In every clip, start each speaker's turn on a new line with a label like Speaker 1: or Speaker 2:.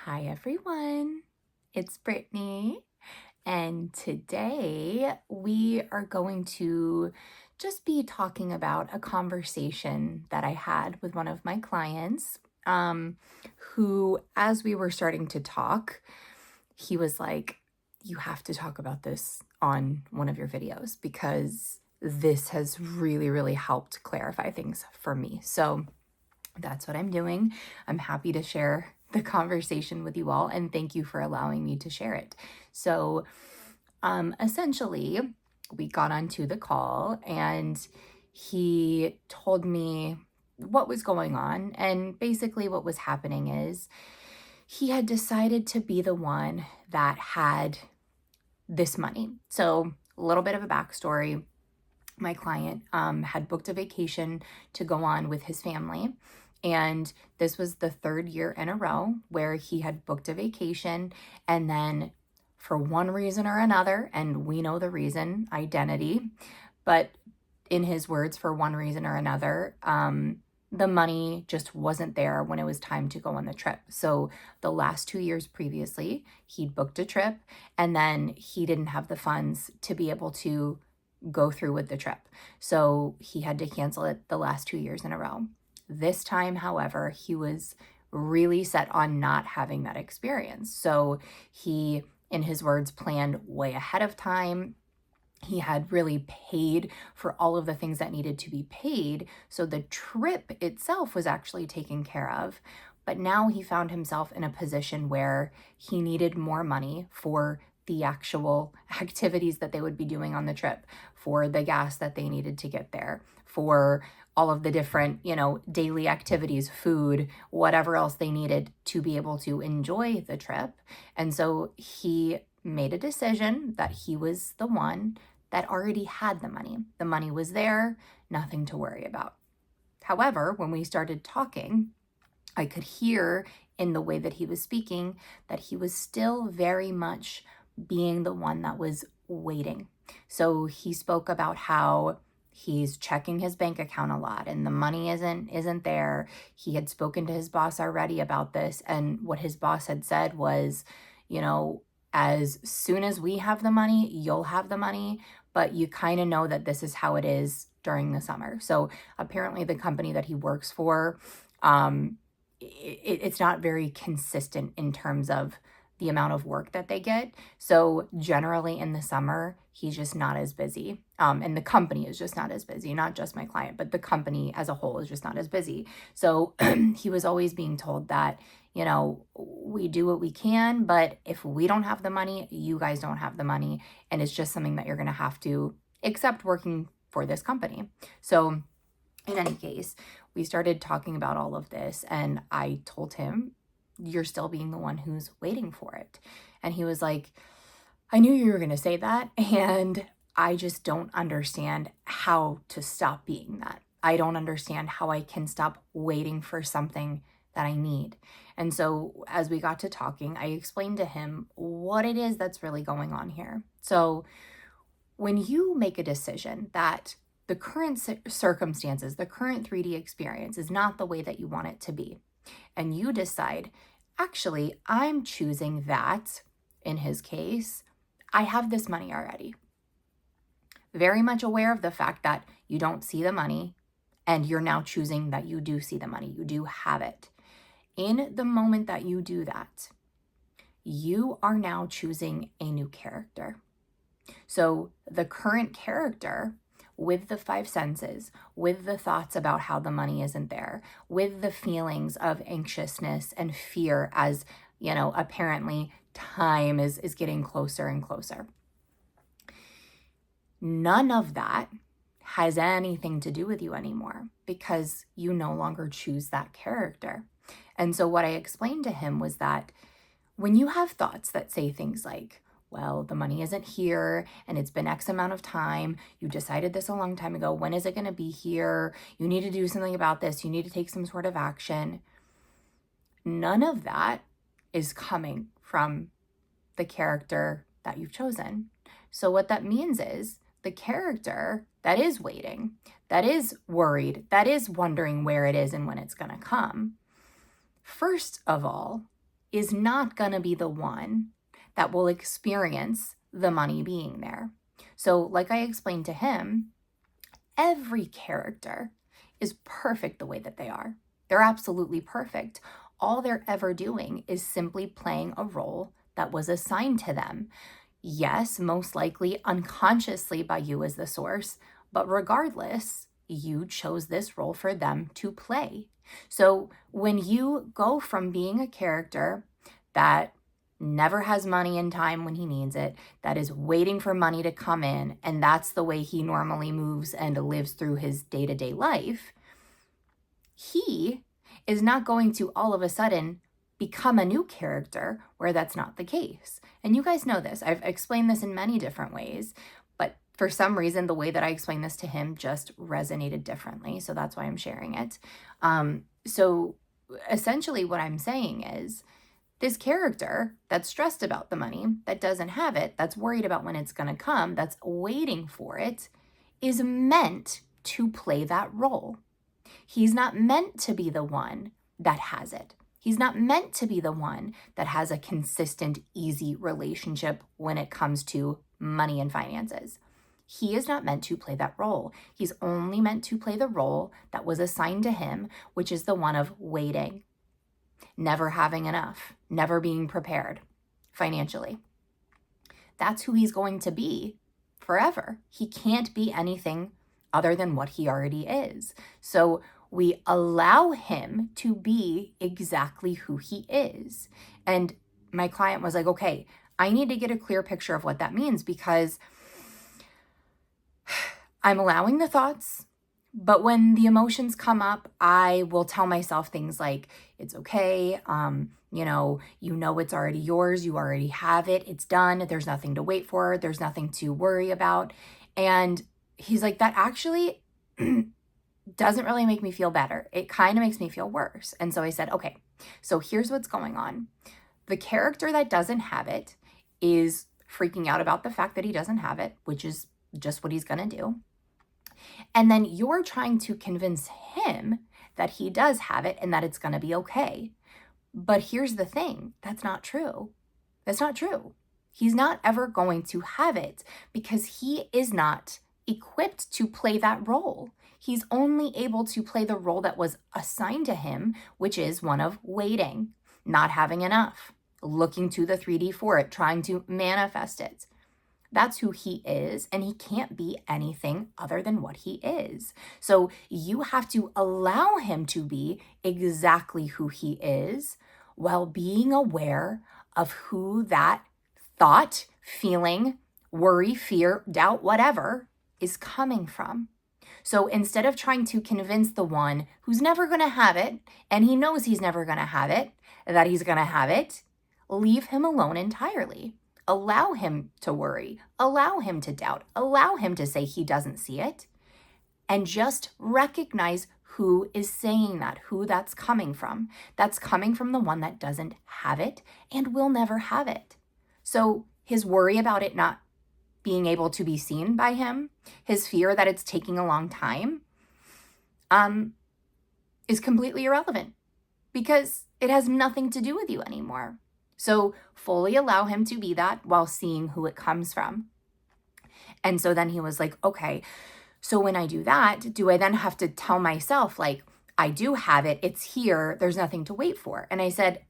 Speaker 1: Hi everyone, it's Brittany, and today we are going to just be talking about a conversation that I had with one of my clients, who, as we were starting to talk, he was like, "You have to talk about this on one of your videos because this has really, really helped clarify things for me." So that's what I'm doing. I'm happy to share the conversation with you all, and thank you for allowing me to share it. So, essentially, we got onto the call, and he told me what was going on. And basically, what was happening is he had decided to be the one that had this money. So, a little bit of a backstory. My client had booked a vacation to go on with his family. And this was the third year in a row where he had booked a vacation. And then, for one reason or another, and we know the reason, identity, but in his words, for one reason or another, the money just wasn't there when it was time to go on the trip. So the last 2 years previously, he'd booked a trip and then he didn't have the funds to be able to go through with the trip. So he had to cancel it the last 2 years in a row. This time, however, he was really set on not having that experience. So he, in his words, planned way ahead of time. He had really paid for all of the things that needed to be paid. So the trip itself was actually taken care of. But now he found himself in a position where he needed more money for the actual activities that they would be doing on the trip, for the gas that they needed to get there, for all of the different, daily activities, food, whatever else they needed to be able to enjoy the trip. And so he made a decision that he was the one that already had the money. The money was there, nothing to worry about. However, when we started talking, I could hear in the way that he was speaking that he was still very much being the one that was waiting. So he spoke about how he's checking his bank account a lot and the money isn't there. He had spoken to his boss already about this, and what his boss had said was, as soon as we have the money, you'll have the money, but you kind of know that this is how it is during the summer. So apparently the company that he works for, it's not very consistent in terms of the amount of work that they get. So generally in the summer, he's just not as busy. And the company is just not as busy, not just my client, but the company as a whole is just not as busy. So he was always being told that, we do what we can, but if we don't have the money, you guys don't have the money. And it's just something that you're going to have to accept working for this company. So in any case, we started talking about all of this, and I told him, "You're still being the one who's waiting for it." And he was like, "I knew you were going to say that, and I just don't understand how to stop being that. I don't understand how I can stop waiting for something that I need." And so as we got to talking, I explained to him what it is that's really going on here. So when you make a decision that the current circumstances, the current 3D experience is not the way that you want it to be, and you decide, actually, I'm choosing that, in his case, I have this money already. Very much aware of the fact that you don't see the money, and you're now choosing that you do see the money, you do have it. In the moment that you do that, you are now choosing a new character. So the current character, with the five senses, with the thoughts about how the money isn't there, with the feelings of anxiousness and fear as, apparently time is getting closer and closer. None of that has anything to do with you anymore because you no longer choose that character. And so what I explained to him was that when you have thoughts that say things like, well, the money isn't here and it's been X amount of time, you decided this a long time ago, when is it going to be here? You need to do something about this. You need to take some sort of action. None of that is coming from the character that you've chosen. So what that means is the character that is waiting, that is worried, that is wondering where it is and when it's going to come, first of all, is not going to be the one that will experience the money being there. So, like I explained to him, every character is perfect the way that they are. They're absolutely perfect. All they're ever doing is simply playing a role that was assigned to them. Yes, most likely unconsciously by you as the source, but regardless, you chose this role for them to play. So when you go from being a character that never has money in time when he needs it, that is waiting for money to come in, and that's the way he normally moves and lives through his day-to-day life, he is not going to all of a sudden become a new character where that's not the case. And you guys know this. I've explained this in many different ways, but for some reason, the way that I explained this to him just resonated differently. So that's why I'm sharing it. So essentially what I'm saying is, this character that's stressed about the money, that doesn't have it, that's worried about when it's going to come, that's waiting for it, is meant to play that role. He's not meant to be the one that has it. He's not meant to be the one that has a consistent, easy relationship when it comes to money and finances. He is not meant to play that role. He's only meant to play the role that was assigned to him, which is the one of waiting, never having enough, never being prepared financially. That's who he's going to be forever. He can't be anything other than what he already is. So we allow him to be exactly who he is. And my client was like, okay, I need to get a clear picture of what that means, because I'm allowing the thoughts, but when the emotions come up, I will tell myself things like, it's okay. You know it's already yours. You already have it. It's done. There's nothing to wait for. There's nothing to worry about. And he's like, that actually doesn't really make me feel better. It kind of makes me feel worse. And so I said, okay, so here's what's going on. The character that doesn't have it is freaking out about the fact that he doesn't have it, which is just what he's going to do. And then you're trying to convince him that he does have it and that it's going to be okay. But here's the thing. That's not true. That's not true. He's not ever going to have it because he is not equipped to play that role. He's only able to play the role that was assigned to him, which is one of waiting, not having enough, looking to the 3D for it, trying to manifest it. That's who he is, and he can't be anything other than what he is. So you have to allow him to be exactly who he is while being aware of who that thought, feeling, worry, fear, doubt, whatever is coming from. So instead of trying to convince the one who's never going to have it, and he knows he's never going to have it, that he's going to have it, leave him alone entirely. Allow him to worry, allow him to doubt, allow him to say he doesn't see it, and just recognize who is saying that, who that's coming from. That's coming from the one that doesn't have it and will never have it. So his worry about it not being able to be seen by him, his fear that it's taking a long time, is completely irrelevant because it has nothing to do with you anymore. So fully allow him to be that while seeing who it comes from. And so then he was like, okay, so when I do that, do I then have to tell myself, like, I do have it, it's here, there's nothing to wait for? And I said,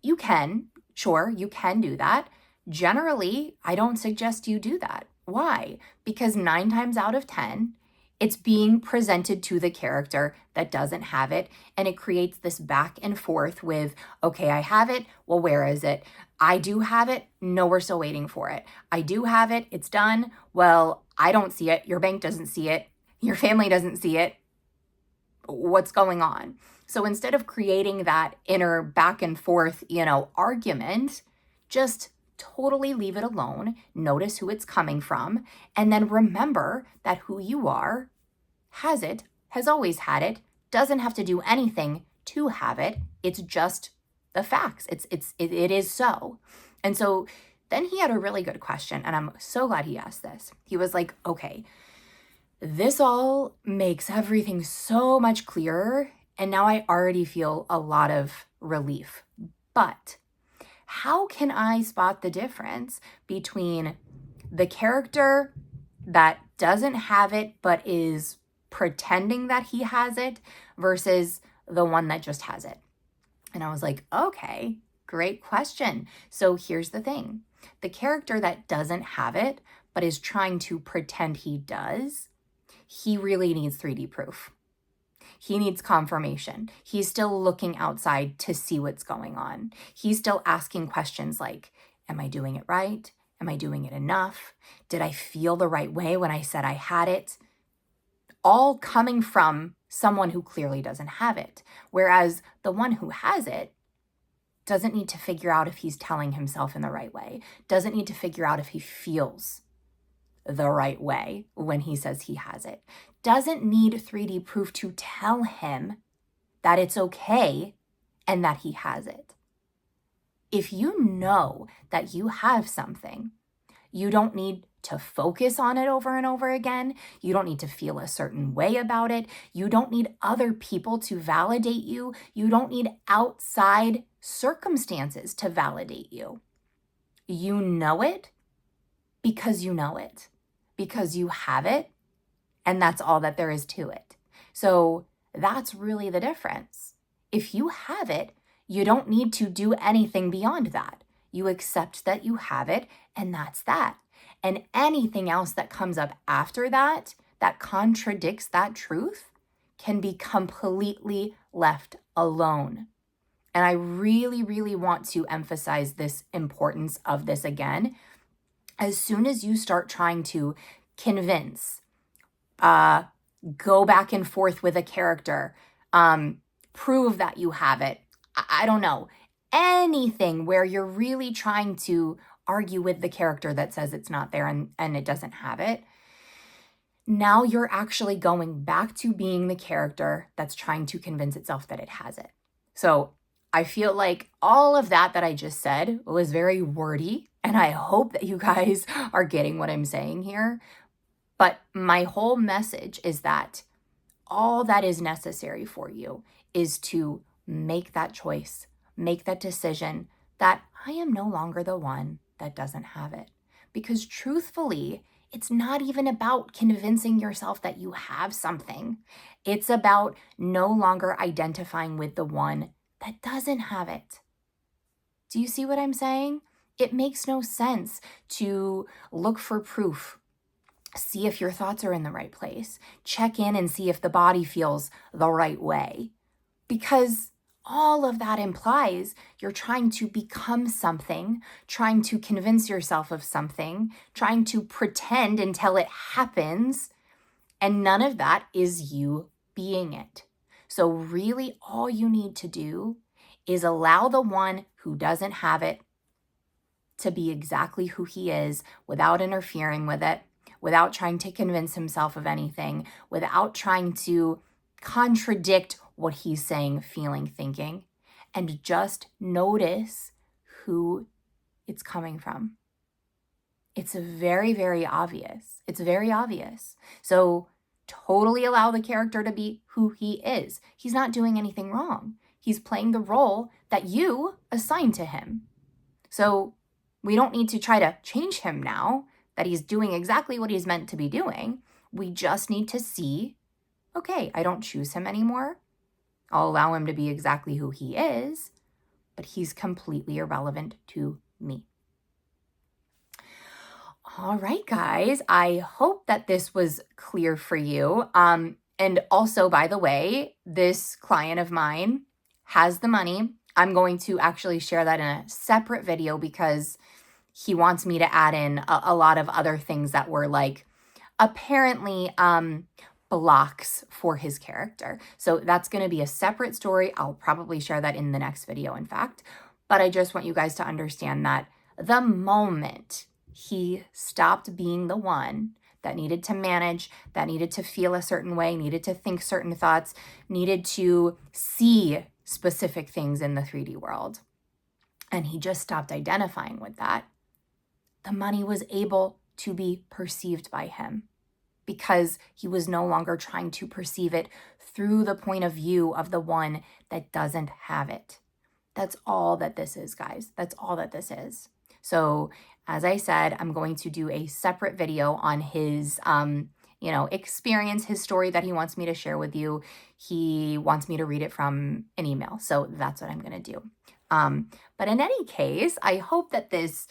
Speaker 1: you can, sure, you can do that. Generally, I don't suggest you do that. Why? Because 9 times out of 10, it's being presented to the character that doesn't have it, and it creates this back and forth with, okay, I have it, well, where is it? I do have it, no, we're still waiting for it. I do have it, it's done, well, I don't see it, your bank doesn't see it, your family doesn't see it, what's going on? So instead of creating that inner back and forth, argument, just totally leave it alone, notice who it's coming from, and then remember that who you are has it, has always had it, doesn't have to do anything to have it. It's just the facts. It is so. And so then he had a really good question, and I'm so glad he asked this. He was like, okay, this all makes everything so much clearer, and now I already feel a lot of relief. But how can I spot the difference between the character that doesn't have it but is pretending that he has it versus the one that just has it? And I was like, okay, great question. So here's the thing. The character that doesn't have it but is trying to pretend he does, he really needs 3D proof. He needs confirmation. He's still looking outside to see what's going on. He's still asking questions like, am I doing it right? Am I doing it enough? Did I feel the right way when I said I had it? All coming from someone who clearly doesn't have it. Whereas the one who has it doesn't need to figure out if he's telling himself in the right way, doesn't need to figure out if he feels the right way when he says he has it, doesn't need 3D proof to tell him that it's okay and that he has it. If you know that you have something, you don't need to focus on it over and over again. You don't need to feel a certain way about it. You don't need other people to validate you. You don't need outside circumstances to validate you. You know it because you know it, because you have it, and that's all that there is to it. So that's really the difference. If you have it, you don't need to do anything beyond that. You accept that you have it, and that's that. And anything else that comes up after that, that contradicts that truth, can be completely left alone. And I really, really want to emphasize this importance of this again. As soon as you start trying to convince, go back and forth with a character, prove that you have it, I don't know, anything where you're really trying to argue with the character that says it's not there and it doesn't have it, now you're actually going back to being the character that's trying to convince itself that it has it. So I feel like all of that I just said was very wordy, and I hope that you guys are getting what I'm saying here. But my whole message is that all that is necessary for you is to make that choice, make that decision that I am no longer the one that doesn't have it. Because truthfully, it's not even about convincing yourself that you have something. It's about no longer identifying with the one that doesn't have it. Do you see what I'm saying? It makes no sense to look for proof, see if your thoughts are in the right place, check in and see if the body feels the right way. Because all of that implies you're trying to become something, trying to convince yourself of something, trying to pretend until it happens, and none of that is you being it. So really all you need to do is allow the one who doesn't have it to be exactly who he is without interfering with it, without trying to convince himself of anything, without trying to contradict what he's saying, feeling, thinking, and just notice who it's coming from. It's very, very obvious. It's very obvious. So totally allow the character to be who he is. He's not doing anything wrong. He's playing the role that you assigned to him. So we don't need to try to change him now that he's doing exactly what he's meant to be doing. We just need to see, okay, I don't choose him anymore. I'll allow him to be exactly who he is, but he's completely irrelevant to me. All right, guys, I hope that this was clear for you. And also, by the way, this client of mine has the money. I'm going to actually share that in a separate video because he wants me to add in a lot of other things that were like apparently blocks for his character. So that's going to be a separate story. I'll probably share that in the next video, in fact. But I just want you guys to understand that the moment he stopped being the one that needed to manage, that needed to feel a certain way, needed to think certain thoughts, needed to see specific things in the 3D world, and he just stopped identifying with that, the money was able to be perceived by him because he was no longer trying to perceive it through the point of view of the one that doesn't have it. That's all that this is, guys. That's all that this is. So, as I said, I'm going to do a separate video on his, experience, his story that he wants me to share with you. He wants me to read it from an email. So that's what I'm going to do. But in any case, I hope that this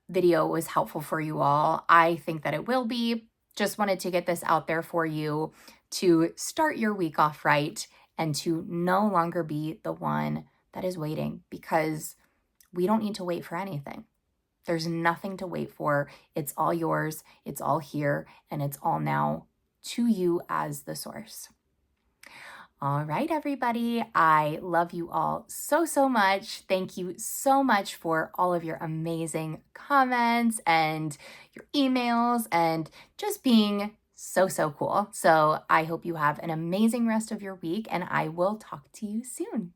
Speaker 1: video was helpful for you all. I think that it will be. Just wanted to get this out there for you to start your week off right and to no longer be the one that is waiting, because we don't need to wait for anything. There's nothing to wait for. It's all yours. It's all here. And it's all now to you as the source. All right, everybody. I love you all so, so much. Thank you so much for all of your amazing comments and your emails and just being so, so cool. So I hope you have an amazing rest of your week, and I will talk to you soon.